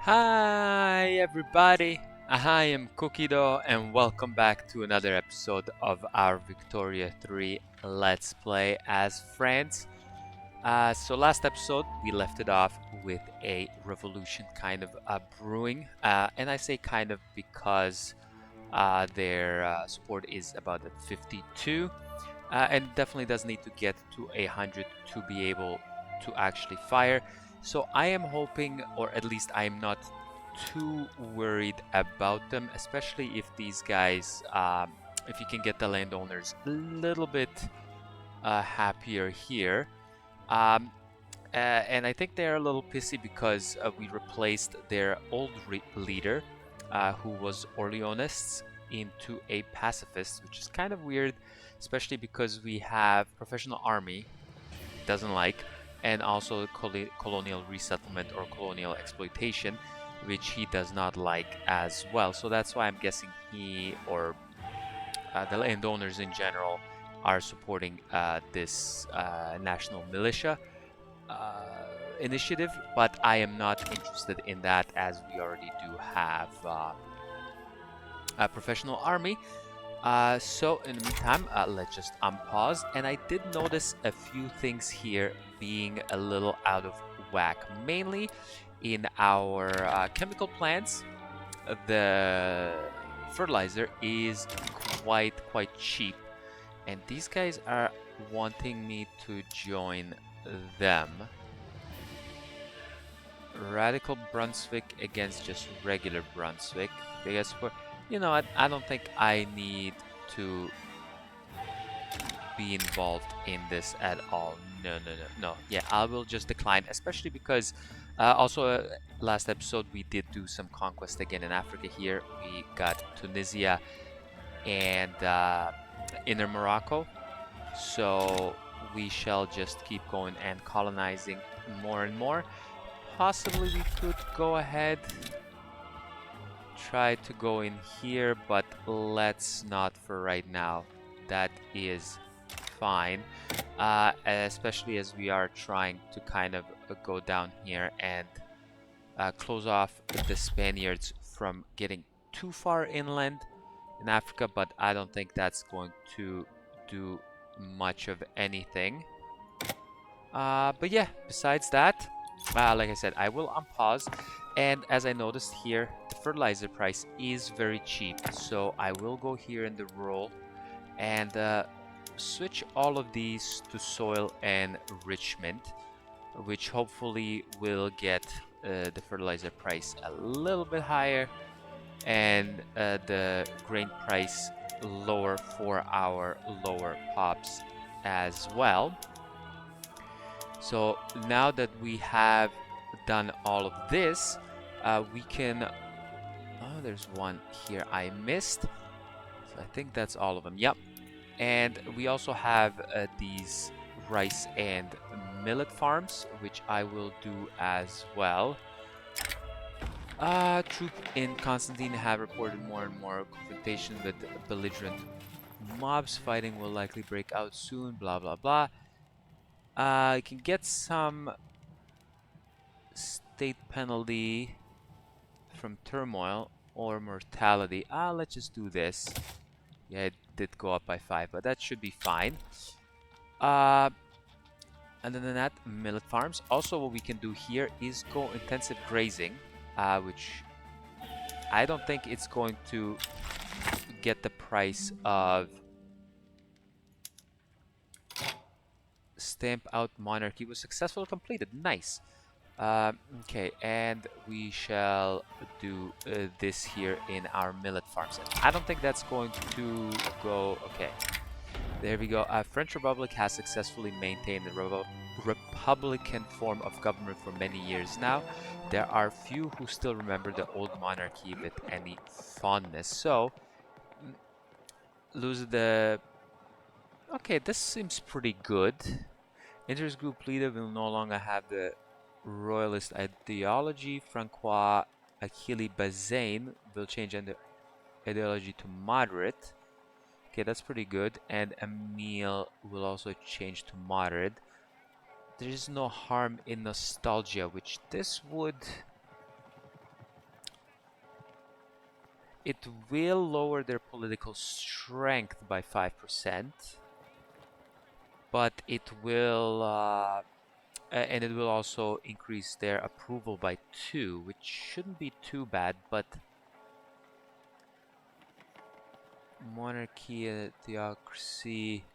Hi everybody, I am Cookido and welcome back to another episode of our Victoria 3 Let's Play as France. So last episode we left it off with a revolution kind of brewing, and I say kind of because their support is about at 52, and definitely does need to get to 100 to be able to actually fire. So I am hoping, or at least I am not too worried about them, especially if these guys, if you can get the landowners a little bit happier here. Um, and I think they're a little pissy because we replaced their old leader, who was Orleanists, into a pacifist, which is kind of weird, especially because we have professional army, doesn't like, and also colonial resettlement or colonial exploitation, which he does not like as well. So that's why I'm guessing he or the landowners in general are supporting this national militia initiative, but I am not interested in that as we already do have a professional army. So in the meantime, let's just unpause. And I did notice a few things here being a little out of whack, mainly in our chemical plants. The fertilizer is quite cheap, and these guys are wanting me to join them. Radical Brunswick against just regular Brunswick. Because you know, I don't think I need to be involved in this at all. No. Yeah, I will just decline, especially because also last episode we did do some conquest again in Africa here. We got Tunisia and Inner Morocco. So we shall just keep going and colonizing more and more. Possibly we could go ahead, try to go in here, but let's not for right now. That is fine, especially as we are trying to kind of go down here and close off the Spaniards from getting too far inland in Africa, but I don't think that's going to do much of anything. But yeah, besides that, like I said, I will unpause. And as I noticed here, the fertilizer price is very cheap. So I will go here in the rural and switch all of these to soil enrichment, which hopefully will get the fertilizer price a little bit higher and the grain price lower for our lower pops as well. So now that we have done all of this, we can... Oh, there's one here I missed. So I think that's all of them. Yep. And we also have these rice and millet farms, which I will do as well. Troops in Constantine have reported more and more confrontations with belligerent mobs. Fighting will likely break out soon, blah blah blah. You can get some state penalty from turmoil or mortality. Let's just do this. Yeah, it did go up by 5, but that should be fine. Other than that, millet farms. Also, what we can do here is go intensive grazing, which I don't think it's going to get the price of stamp out monarchy was successfully completed. Nice. Okay, and we shall do this here in our millet farms. I don't think that's going to go... Okay, there we go. French Republic has successfully maintained the republican form of government for many years now. There are few who still remember the old monarchy with any fondness. So, lose the... Okay, this seems pretty good. Interest group leader will no longer have the royalist ideology. Francois Achille Bazaine will change ideology to moderate. Okay, that's pretty good. And Emile will also change to moderate. There is no harm in nostalgia, which this would It will lower their political strength by 5%, but it will, and it will also increase their approval by 2, which shouldn't be too bad, but monarchy and theocracy.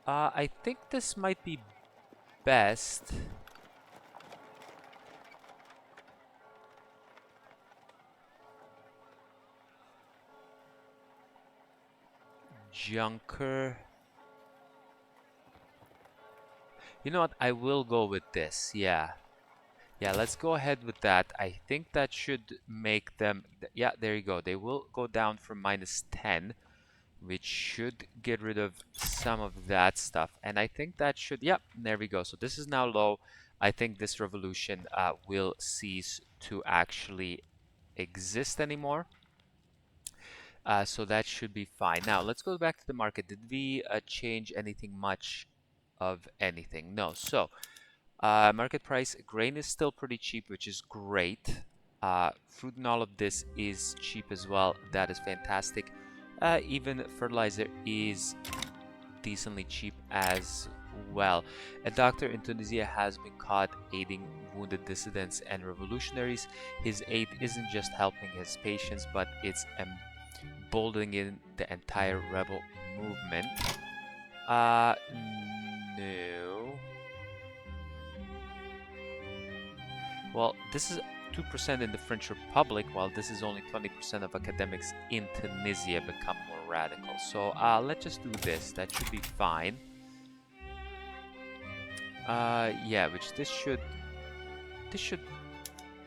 I think this might be best. Junker. You know what? I will go with this. Yeah. Yeah, let's go ahead with that. I think that should make them... Yeah, there you go. They will go down from -10, which should get rid of some of that stuff. And I think that should... Yep, there we go. So this is now low. I think this revolution will cease to actually exist anymore. So that should be fine. Now, let's go back to the market. Did we change anything much of anything? No. So, market price, grain is still pretty cheap, which is great. Fruit and all of this is cheap as well. That is fantastic. Even fertilizer is decently cheap as well. A doctor in Tunisia has been caught aiding wounded dissidents and revolutionaries. His aid isn't just helping his patients, but it's emboldening the entire rebel movement. No. Well, this is 2% in the French Republic, while this is only 20% of academics in Tunisia become more radical. So let's just do this. That should be fine. Yeah, which this should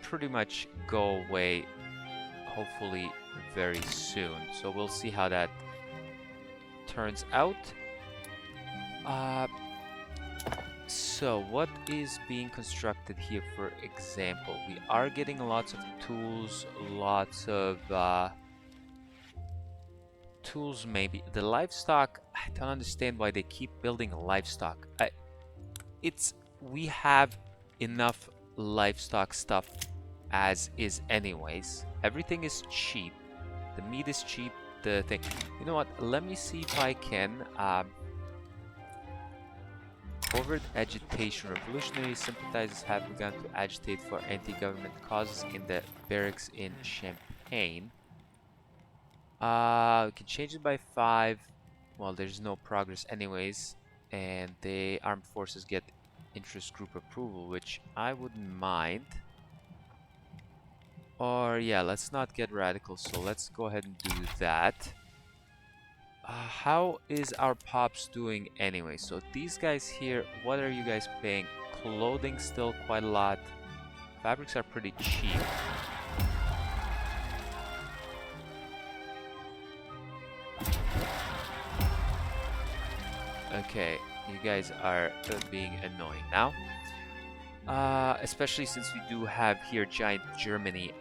pretty much go away, hopefully very soon. So we'll see how that turns out. So what is being constructed here, for example? We are getting lots of tools, lots of tools maybe. The livestock, I don't understand why they keep building livestock. We have enough livestock stuff as is anyways. Everything is cheap. The meat is cheap, the thing. You know what? Let me see if I can overt agitation. Revolutionary sympathizers have begun to agitate for anti-government causes in the barracks in Champagne. We can change it by 5. Well, there's no progress anyways, and the armed forces get interest group approval, which I wouldn't mind. Or yeah, let's not get radical, so let's go ahead and do that. How is our pops doing anyway? So these guys here, what are you guys paying? Clothing still quite a lot. Fabrics are pretty cheap. Okay, you guys are being annoying now. Especially since we do have here giant Germany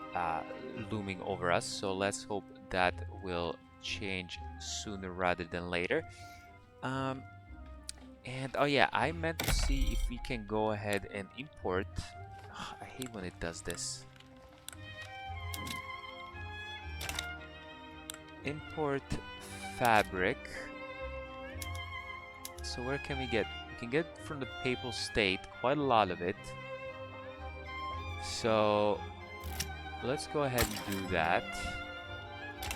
looming over us. So let's hope that will change sooner rather than later. And oh yeah, I meant to see if we can go ahead and import. I hate when it does this. Import fabric. So where can we get? We can get from the Papal State quite a lot of it. So let's go ahead and do that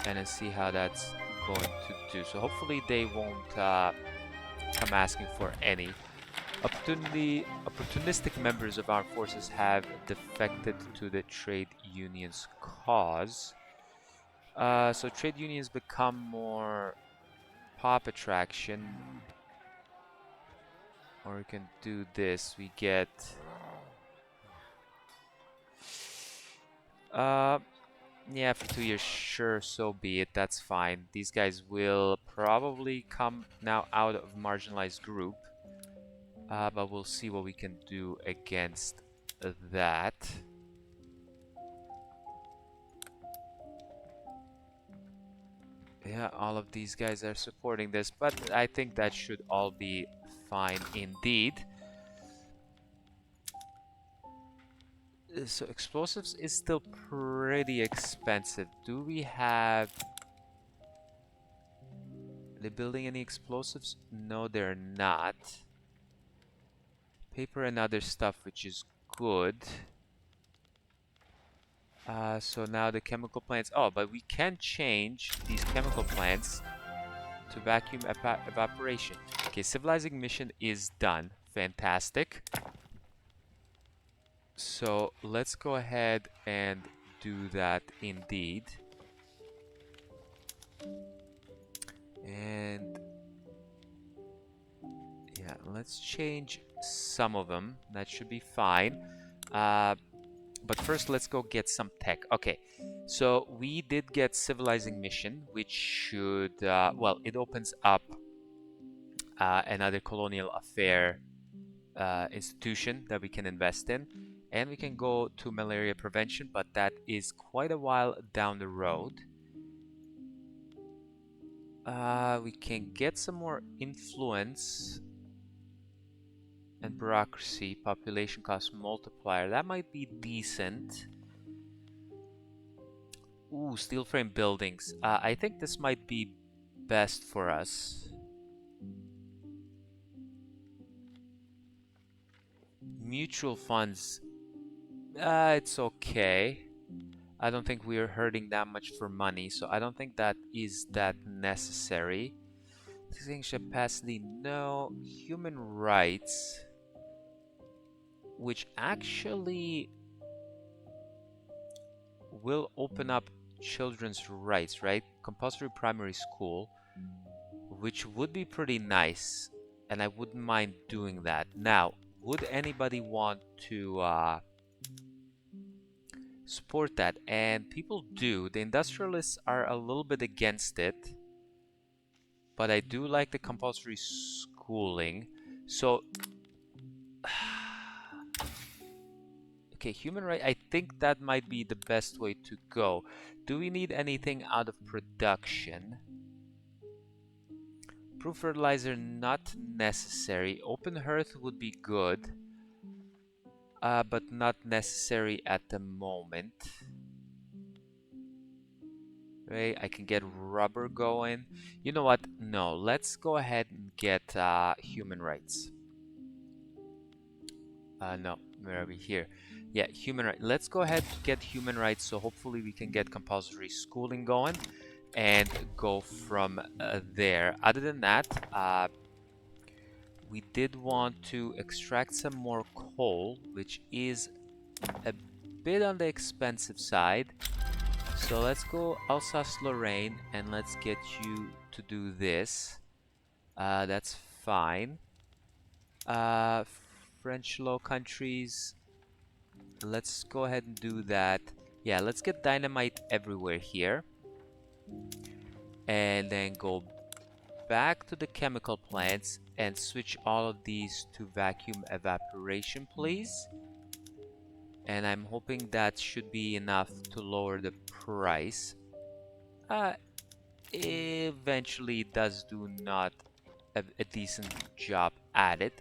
and then see how that's going to do. So hopefully they won't come asking for any. Opportunistic members of armed forces have defected to the trade unions cause. So trade unions become more pop attraction. Or we can do this. We get yeah, for 2 years, sure, so be it. That's fine. These guys will probably come now out of marginalized group. But we'll see what we can do against that. Yeah, all of these guys are supporting this, but I think that should all be fine indeed. So explosives is still pretty expensive. Do we have... Are they building any explosives? No, they're not. Paper and other stuff, which is good. So now the chemical plants... Oh, but we can change these chemical plants to vacuum evaporation. Okay, civilizing mission is done. Fantastic. So let's go ahead and do that indeed. And yeah, let's change some of them. That should be fine. But first, let's go get some tech. Okay, so we did get civilizing mission, which should, well, it opens up another colonial affair institution that we can invest in. And we can go to malaria prevention, but that is quite a while down the road. We can get some more influence and bureaucracy, population cost multiplier. That might be decent. Ooh, steel frame buildings. I think this might be best for us. Mutual funds. It's okay. I don't think we're hurting that much for money, so I don't think that is that necessary. Extinction capacity, no. Human rights, which actually will open up children's rights, right? Compulsory primary school, which would be pretty nice, and I wouldn't mind doing that. Now, would anybody want to support that? And people do. The industrialists are a little bit against it, but I do like the compulsory schooling. So okay, human right. I think that might be the best way to go. Do we need anything out of production? Proof fertilizer, not necessary. Open hearth would be good, but not necessary at the moment. Right, I can get rubber going. You know what? No, let's go ahead and get human rights. No, where are we here? Yeah, human rights. Let's go ahead and get human rights, so hopefully we can get compulsory schooling going and go from there. Other than that, we did want to extract some more coal, which is a bit on the expensive side. So let's go Alsace-Lorraine and let's get you to do this. That's fine. French Low Countries. Let's go ahead and do that. Yeah, let's get dynamite everywhere here. And then go back to the chemical plants and switch all of these to vacuum evaporation, please. And I'm hoping that should be enough to lower the price. Eventually it does do not a decent job at it.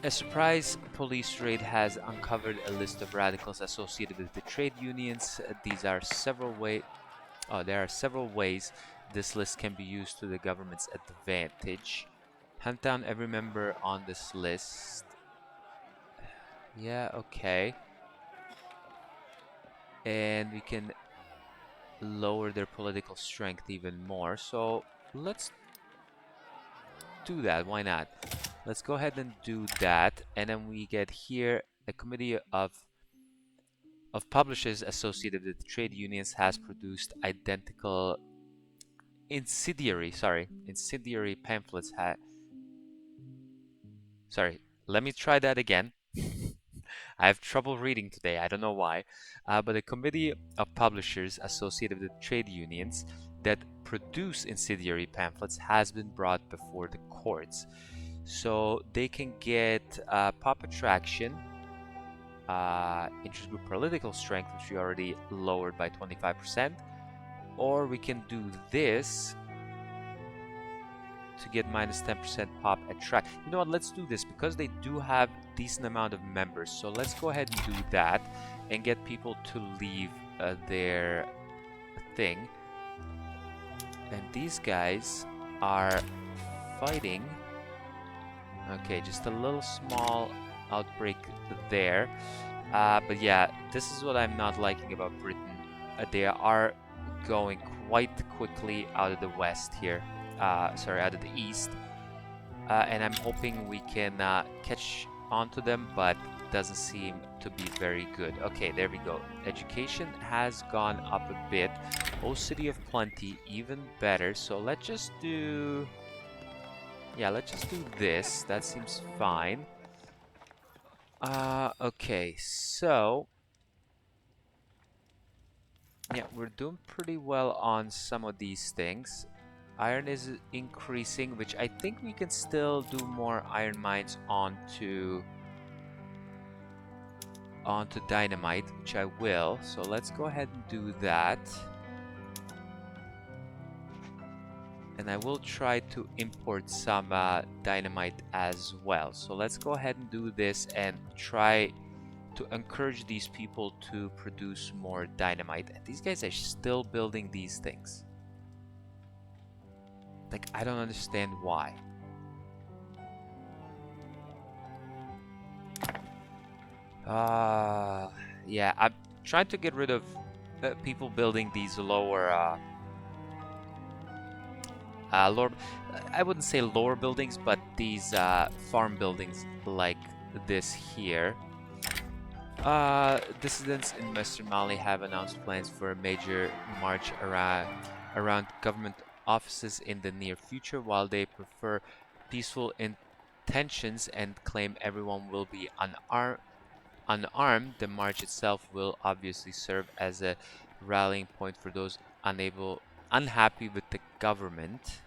A surprise police raid has uncovered a list of radicals associated with the trade unions. These are several ways. Oh, there are several ways this list can be used to the government's advantage. Hunt down every member on this list. Yeah, okay. And we can lower their political strength even more. So let's do that. Why not? Let's go ahead and do that. And then we get here a committee of publishers associated with trade unions has produced identical incendiary pamphlets. Sorry, let me try that again. I have trouble reading today, I don't know why. But a committee of publishers associated with trade unions that produce incendiary pamphlets has been brought before the courts. So they can get pop attraction, interest group political strength, which we already lowered by 25%, or we can do this to get minus 10% pop at track. You know what, let's do this because they do have decent amount of members. So let's go ahead and do that and get people to leave their thing. And these guys are fighting. Okay, just a little small outbreak there. But yeah, this is what I'm not liking about Britain. They are going quite quickly out of the west here. Sorry, out of the east. And I'm hoping we can catch on to them, but doesn't seem to be very good. Okay, there we go. Education has gone up a bit. Oh, City of Plenty, even better. So let's just do... Yeah, let's just do this. That seems fine. Okay, so... Yeah, we're doing pretty well on some of these things. Iron is increasing, which I think we can still do more iron mines onto dynamite, which I will. So let's go ahead and do that. And I will try to import some dynamite as well. So let's go ahead and do this and try to encourage these people to produce more dynamite. And these guys are still building these things. Like, I don't understand why. Yeah, I'm trying to get rid of people building these lower lower, I wouldn't say lower buildings, but these farm buildings like this here. Dissidents in Western Mali have announced plans for a major march around government offices in the near future. While they prefer peaceful intentions and claim everyone will be unarmed, the march itself will obviously serve as a rallying point for those unhappy with the government.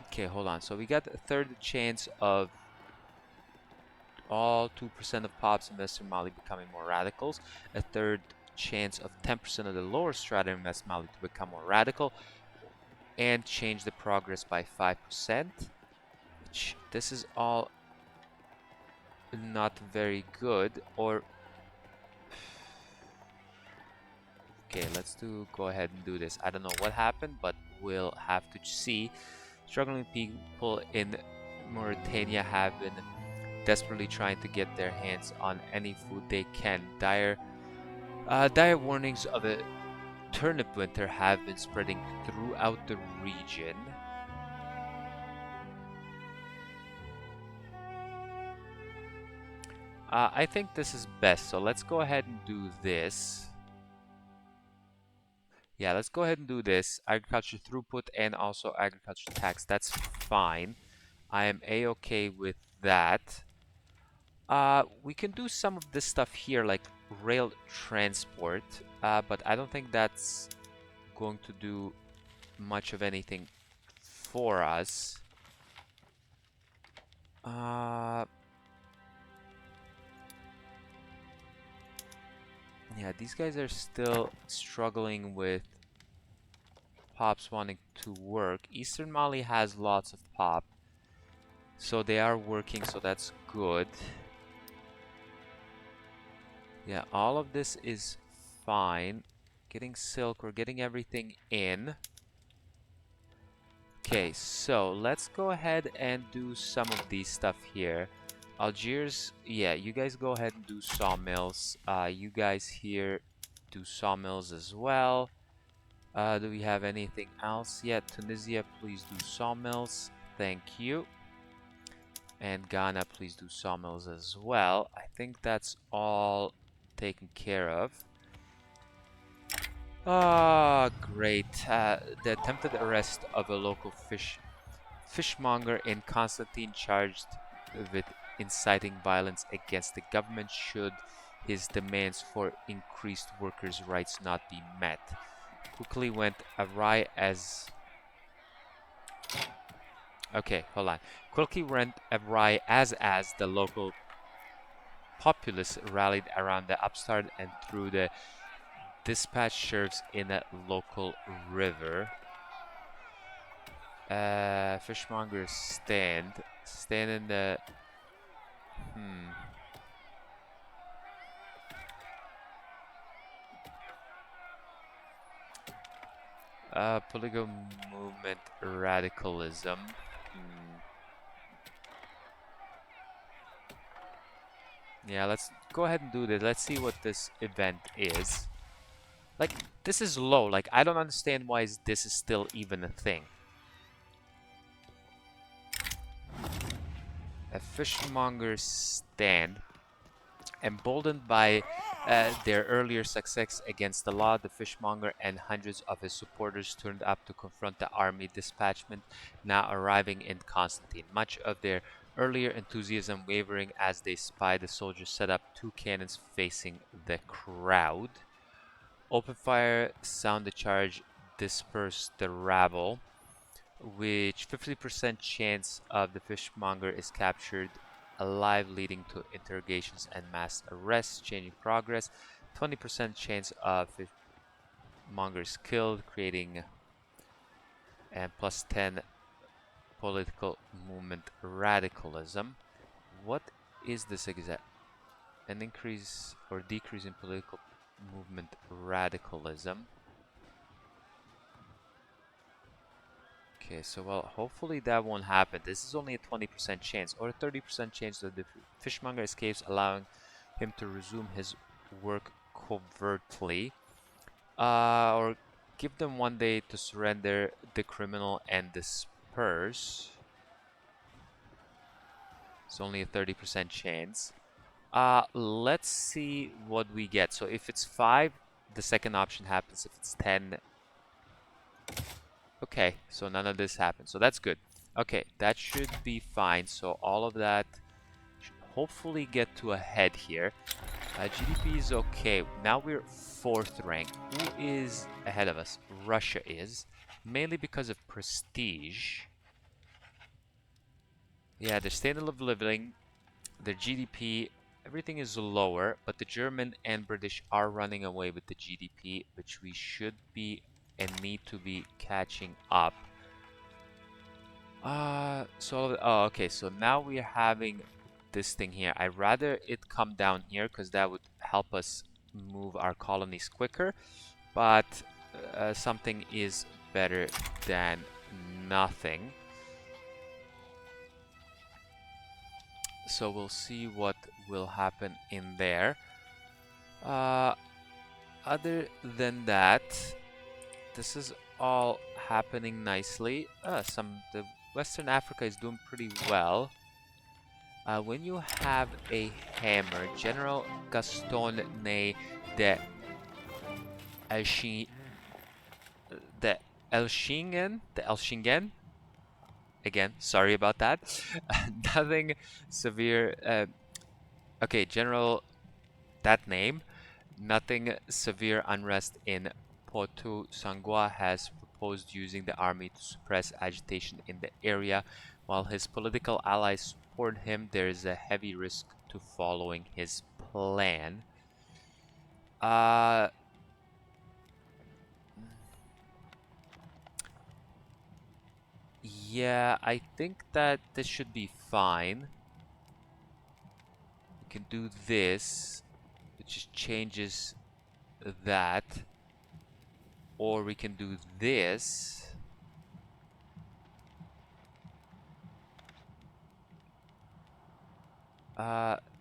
Okay, hold on. So we got a third chance of all 2% of pops in Western Mali becoming more radicals, a third chance of 10% of the lower strata in West Mali to become more radical, and change the progress by 5%. Which, this is all not very good. Or okay, let's go ahead and do this. I don't know what happened, but we'll have to see. Struggling people in Mauritania have been desperately trying to get their hands on any food they can. Dire warnings of a turnip winter have been spreading throughout the region. I think this is best, so let's go ahead and do this. Yeah, let's go ahead and do this. Agriculture throughput and also agriculture tax. That's fine. I am a-okay with that. We can do some of this stuff here, like rail transport, but I don't think that's going to do much of anything for us. Yeah, these guys are still struggling with pops wanting to work. Eastern Mali has lots of pop, so they are working, so that's good. Yeah, all of this is fine. Getting silk, we're getting everything in. Okay, so let's go ahead and do some of these stuff here. Algiers, yeah, you guys go ahead and do sawmills. You guys here do sawmills as well. Do we have anything else yet? Tunisia, please do sawmills. Thank you. And Ghana, please do sawmills as well. I think that's all taken care of. Ah, great. The attempted arrest of a local fishmonger in Constantine charged with inciting violence against the government should his demands for increased workers' rights not be met. Quickly went awry as... Okay, hold on. Quickly went awry as the local populace rallied around the upstart and threw the Dispatch serves in a local river. Fishmonger stand. Stand in the... Political movement radicalism. Yeah, let's go ahead and do this. Let's see what this event is. Like, this is low. Like, I don't understand why this is still even a thing. A fishmonger stand. Emboldened by their earlier success against the law, the fishmonger and hundreds of his supporters turned up to confront the army dispatchment now arriving in Constantine. Much of their earlier enthusiasm wavering as they spied the soldiers set up 2 cannons facing the crowd. Open fire, sound the charge, disperse the rabble, which 50% chance of the fishmonger is captured alive, leading to interrogations and mass arrests, changing progress. 20% chance of fishmongers killed, creating and plus 10 political movement radicalism. What is this exact? An increase or decrease in political movement radicalism. Okay, so well, hopefully that won't happen. This is only a 20% chance or a 30% chance that the fishmonger escapes, allowing him to resume his work covertly. Or give them 1 day to surrender the criminal and disperse. It's only a 30% chance. Let's see what we get. So if it's 5, the second option happens. If it's 10, okay, so none of this happened. So that's good. Okay, that should be fine. So all of that should hopefully get to a head here. GDP is okay. Now we're 4th rank. Who is ahead of us? Russia is. Mainly because of prestige. Yeah, their standard of living, their GDP, everything is lower. But the German and British are running away with the GDP, which we should be and need to be catching up. Okay, so now we're having this thing here. I'd rather it come down here because that would help us move our colonies quicker, but something is better than nothing. So we'll see what will happen in there. Other than that, this is all happening nicely. The Western Africa is doing pretty well. When you have a hammer, General Gaston Ney de Elshingen, again, sorry about that. Nothing severe. Okay, General, that name. Nothing severe unrest in Poitou Sangwa has proposed using the army to suppress agitation in the area. While his political allies support him, there is a heavy risk to following his plan. Yeah, I think that this should be fine. We can do this, which just changes that. Or we can do this.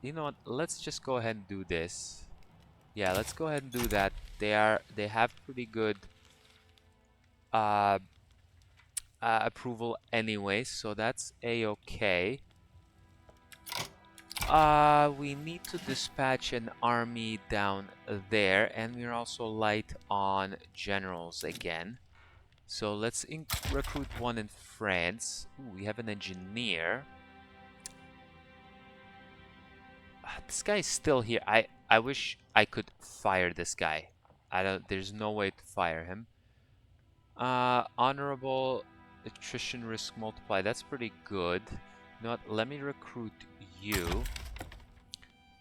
You know what? Let's just go ahead and do this. Yeah, let's go ahead and do that. They have pretty good approval anyway, so that's a-okay. We need to dispatch an army down there, and we're also light on generals again. So let's recruit 1 in France. Ooh, we have an engineer. This guy's still here. I wish I could fire this guy. There's no way to fire him. Honorable attrition risk multiply. That's pretty good. You know what? Let me recruit you.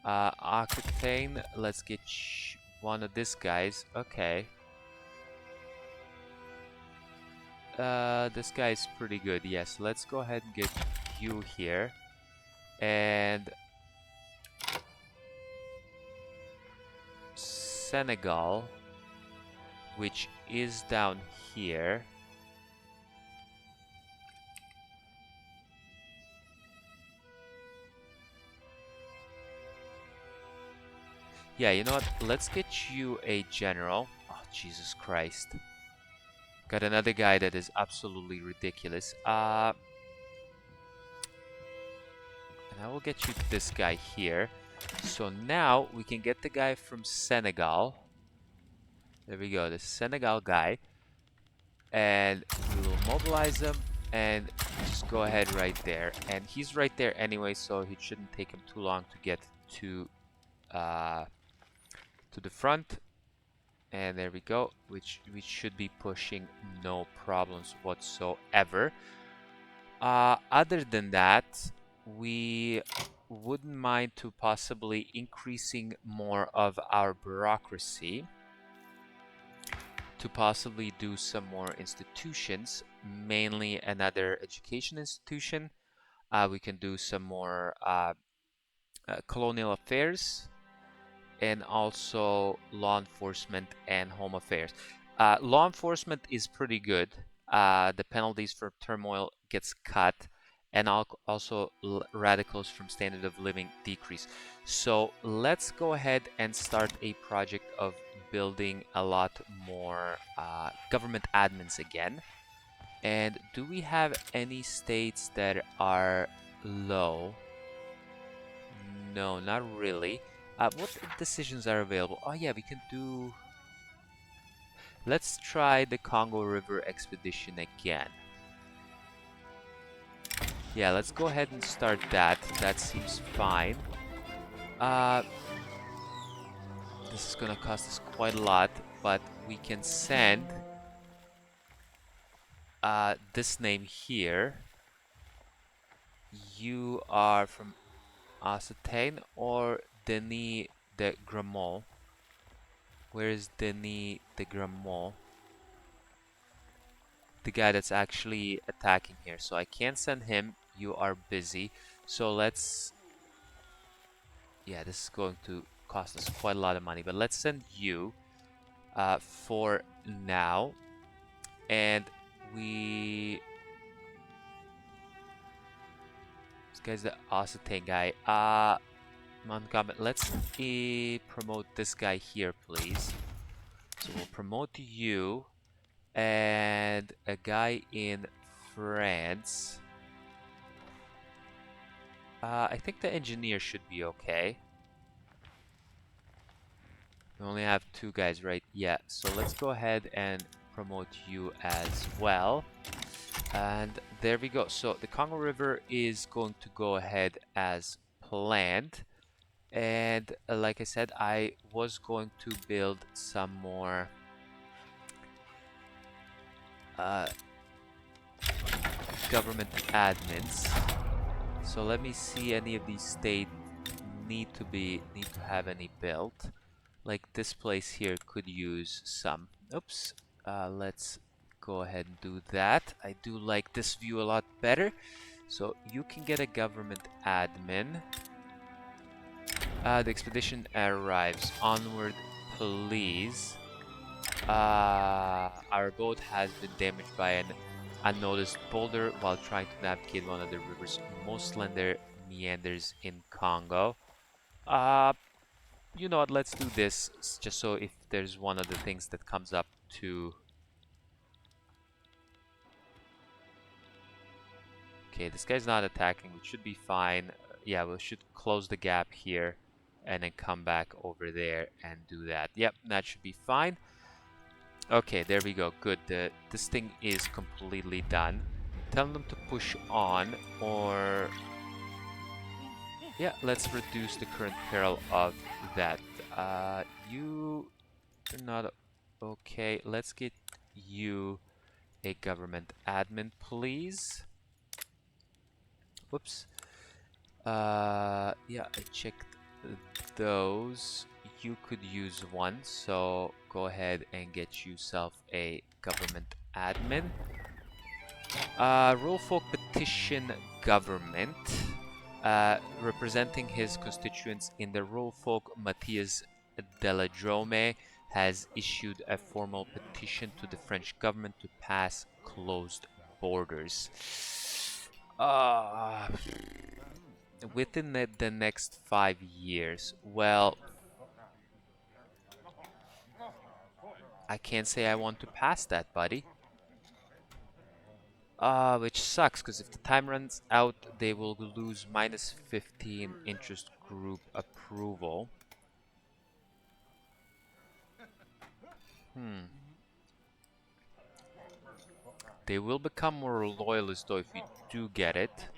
Aquitaine, let's get one of these guys. Okay. This guy is pretty good. Yes, let's go ahead and get you here. And Senegal, which is down here. Yeah, you know what? Let's get you a general. Oh, Jesus Christ. Got another guy that is absolutely ridiculous. And I will get you this guy here. So now we can get the guy from Senegal. There we go, the Senegal guy. And we will mobilize him and just go ahead right there. And he's right there anyway, so it shouldn't take him too long to get to the front. And there we go, which we should be pushing no problems whatsoever. Other than that, we wouldn't mind to possibly increasing more of our bureaucracy, to possibly do some more institutions, mainly another education institution. We can do some more colonial affairs, and also law enforcement and home affairs. Law enforcement is pretty good. The penalties for turmoil gets cut, and also radicals from standard of living decrease. So let's go ahead and start a project of building a lot more government admins again. And do we have any states that are low? No, not really. What decisions are available? Oh yeah, we can do... Let's try the Congo River expedition again. Yeah, let's go ahead and start that. That seems fine. This is gonna cost us quite a lot, but we can send this name here. You are from Ocitane or Denis de Gramont. Where is Denis de Gramont? The guy that's actually attacking here. So I can't send him. You are busy. So let's... Yeah, this is going to cost us quite a lot of money. But let's send you for now. And we... This guy's the Occitan guy. Montgomery, let's promote this guy here, please. So we'll promote you. And a guy in France. I think the engineer should be okay. We only have 2 guys, right? Yeah, so let's go ahead and promote you as well. And there we go. So the Congo River is going to go ahead as planned. And like I said, I was going to build some more government admins. So let me see, any of these states need to have any built. Like this place here could use some. Oops. Let's go ahead and do that. I do like this view a lot better. So you can get a government admin. The expedition arrives. Onward, please. Our boat has been damaged by an unnoticed boulder while trying to navigate one of the river's most slender meanders in Congo. You know what, let's do this just so if there's one of the things that comes up to... Okay, this guy's not attacking, which should be fine. Yeah, we should close the gap here and then come back over there and do that. Yep, that should be fine. Okay, there we go. Good. This thing is completely done. Tell them to push on, or... Yeah, let's reduce the current peril of that. You're not okay. Let's get you a government admin, please. Whoops. Yeah, I checked those. you could use one, so go ahead and get yourself a government admin. Rule folk petition government. Representing his constituents in the rule folk, Matthias Deladrome has issued a formal petition to the French government to pass closed borders. Within the next 5 years. Well, I can't say I want to pass that, buddy. Which sucks, because if the time runs out, they will lose -15 interest group approval. They will become more loyalist, though, if you do get it.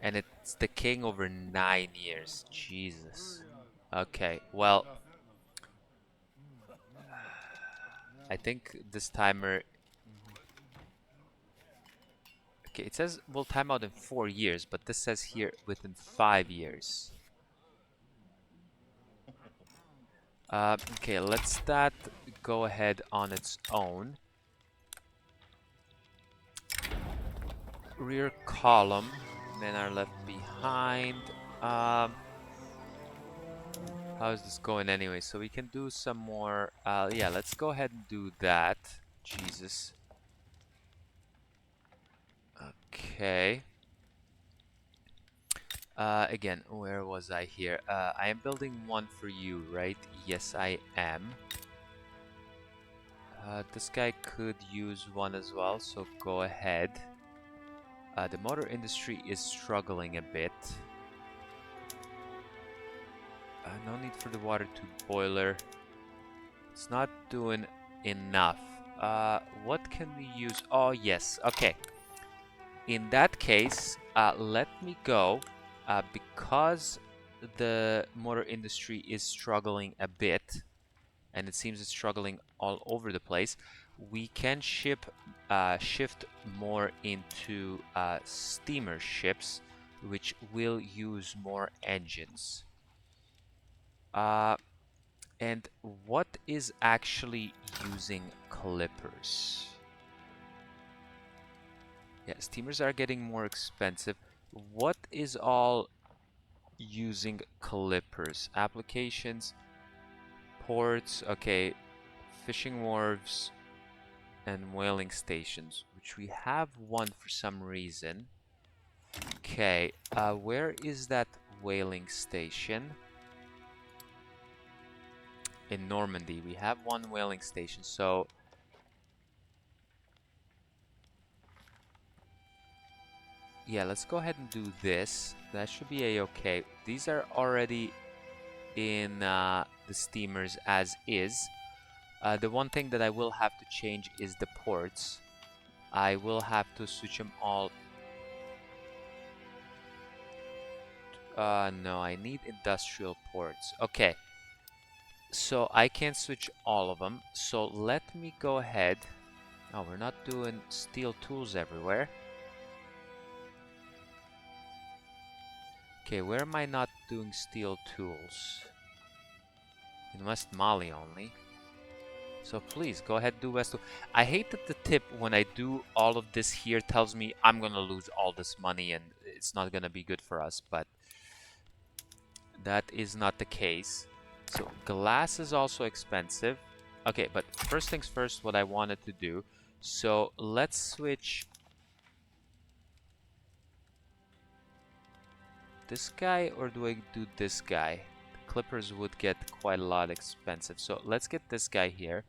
And it's the king over 9 years. Jesus. Okay, well, I think this timer... Okay, it says we'll time out in 4 years, but this says here within 5 years. Okay, let's that go ahead on its own. Rear column, men are left behind. How is this going anyway? So we can do some more. Yeah, let's go ahead and do that. Jesus. Okay. Again, where was I here? I am building one for you, right? Yes, I am. This guy could use one as well, so go ahead. The motor industry is struggling a bit. No need for the water to boiler. It's not doing enough. What can we use? Oh, yes. Okay. In that case, let me go. Because the motor industry is struggling a bit, and it seems it's struggling all over the place, we can shift more into steamer ships, which will use more engines. And what is actually using clippers? Yeah, steamers are getting more expensive. What is all using clippers? Applications, ports, okay, fishing wharves, and whaling stations, which we have one for some reason. Okay, where is that whaling station? In Normandy. We have one whaling station, so yeah, let's go ahead and do this. That should be a-okay. These are already in the steamers as is. The one thing that I will have to change is the ports. I will have to switch them all. No, I need industrial ports. Okay. So I can't switch all of them. So let me go ahead. Oh, we're not doing steel tools everywhere. Okay, where am I not doing steel tools? In West Mali only. So please, go ahead, do West. I hate that the tip, when I do all of this here, tells me I'm gonna lose all this money and it's not gonna be good for us, but that is not the case. So glass is also expensive. Okay, but first things first, what I wanted to do. So let's switch this guy, or do I do this guy? The clippers would get quite a lot expensive. So let's get this guy here.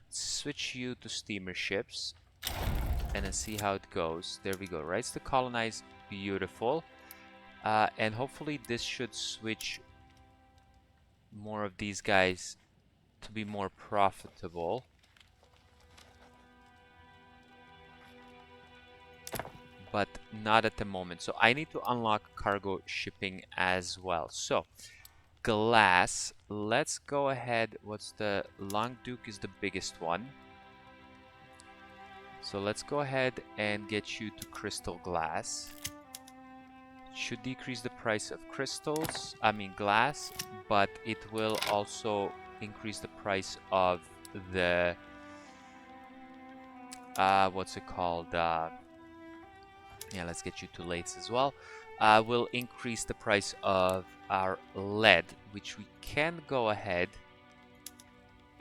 Switch you to steamer ships. And then see how it goes. There we go. Rights to colonize. Beautiful. And hopefully this should switch more of these guys to be more profitable. But not at the moment. So I need to unlock cargo shipping as well. So glass, let's go ahead. What's the Languedoc is the biggest one. So let's go ahead and get you to crystal glass. should decrease the price of crystals, I mean glass, but it will also increase the price of the what's it called? Yeah, let's get you to lates as well. Will increase the price of our lead, which we can go ahead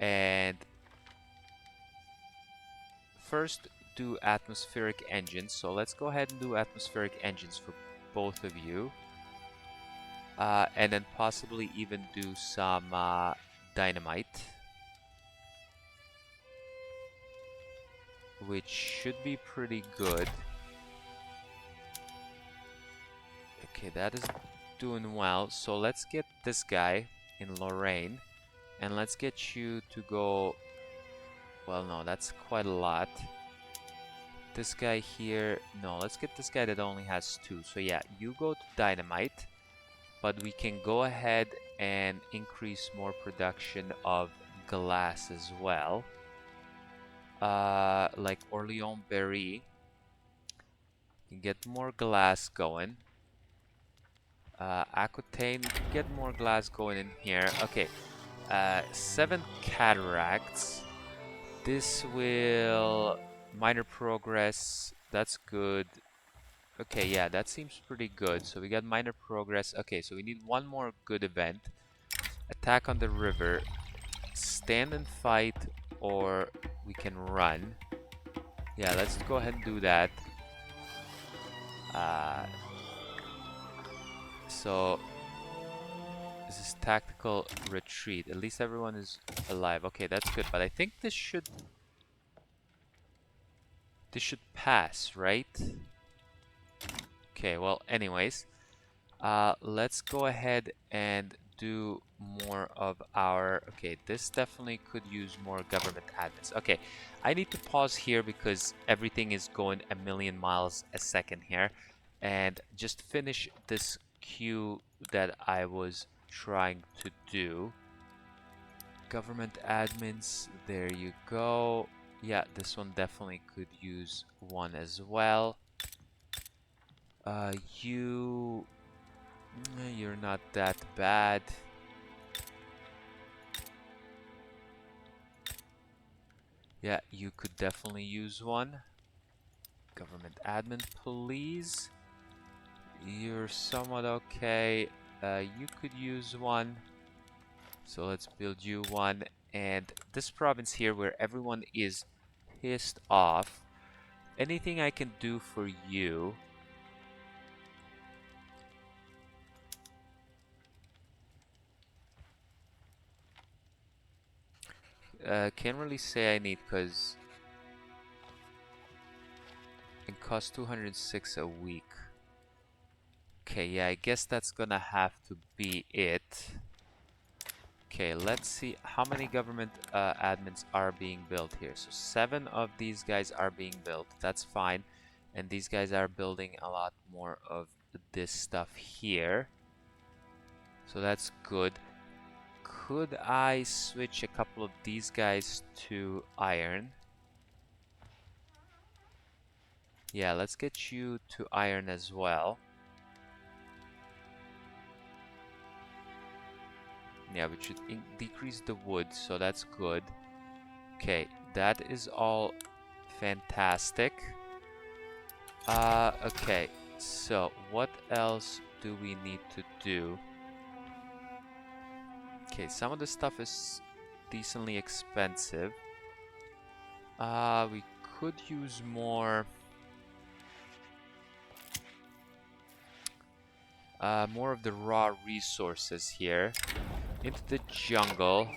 and first do atmospheric engines. So let's go ahead and do atmospheric engines for both of you. And then possibly even do some dynamite, which should be pretty good. Okay, that is doing well. So let's get this guy in Lorraine, and let's get you to go. Well, no, that's quite a lot. This guy here, no, let's get this guy that only has 2. So yeah, you go to dynamite, but we can go ahead and increase more production of glass as well. Like Orleans Berry, you can get more glass going. Aquitaine, we can get more glass going in here. Okay, 7 cataracts. This will minor progress. That's good. Okay, yeah, that seems pretty good. So we got minor progress. Okay, so we need one more good event. Attack on the river. Stand and fight, or we can run. Yeah, let's go ahead and do that. So this is tactical retreat. At least everyone is alive. Okay, that's good. But I think this should pass, right? Okay, well, anyways, let's go ahead and do more of our... Okay, this definitely could use more government admins. Okay, I need to pause here because everything is going a million miles a second here, and just finish this queue that I was trying to do. Government admins, there you go. Yeah, this one definitely could use one as well. You're not that bad. Yeah, you could definitely use one. Government admin, please. You're somewhat okay. You could use one. So let's build you one. And this province here where everyone is pissed off. Anything I can do for you? Can't really say I need because it costs 206 a week. Okay, yeah, I guess that's gonna have to be it. Okay, let's see how many government admins are being built here. So 7 of these guys are being built. That's fine. And these guys are building a lot more of this stuff here. So that's good. Could I switch a couple of these guys to iron? Yeah, let's get you to iron as well. Yeah, we should decrease the wood, so that's good. Okay, that is all fantastic. Okay, so what else do we need to do? Okay, some of the stuff is decently expensive. We could use more of the raw resources here into the jungle.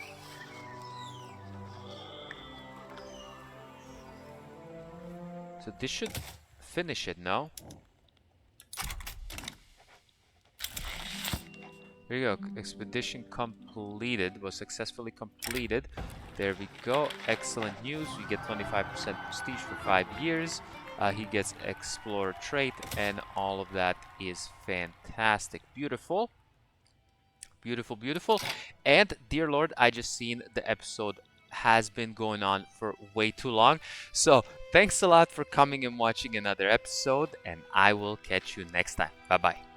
So this should finish it, no? There you go. Expedition completed. Was successfully completed. There we go. Excellent news. We get 25% prestige for 5 years. He gets Explorer trait, and all of that is fantastic. Beautiful. Beautiful, beautiful. And, dear Lord, I just seen the episode has been going on for way too long. So, thanks a lot for coming and watching another episode, and I will catch you next time. Bye-bye.